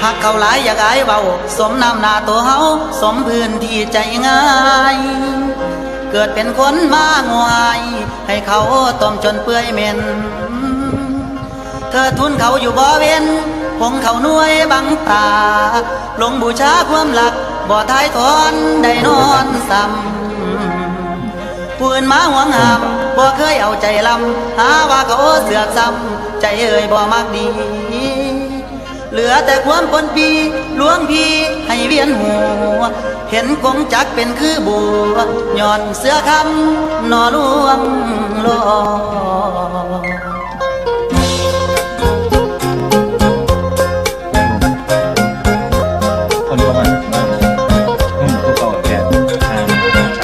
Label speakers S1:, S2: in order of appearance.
S1: หักเขาหลายอยากอายเบาสมน้ำหน้าตัวเฮาสมพื้นที่ใจง่ายเกิดเป็นคนมางวยให้เขาต้มจนเปื่อยเหม็นเธอทุนเขาอยู่บ่เว้นผงเขาหน่วยบังตาลงบูชาความหลักบ่ทายทอนได้นอนซ้ำผู้อื่นมาหวงห้ามบ่เคยเอาใจลำหาว่าเขาเสือกซ้ำใจเอ่ยบ่มักดีเหลือแต่ความปนปีลวงพี่ให้เวียนหัวเห็นกงจักเป็นคือบัวย้อนเสื้อคำนอลวงลอ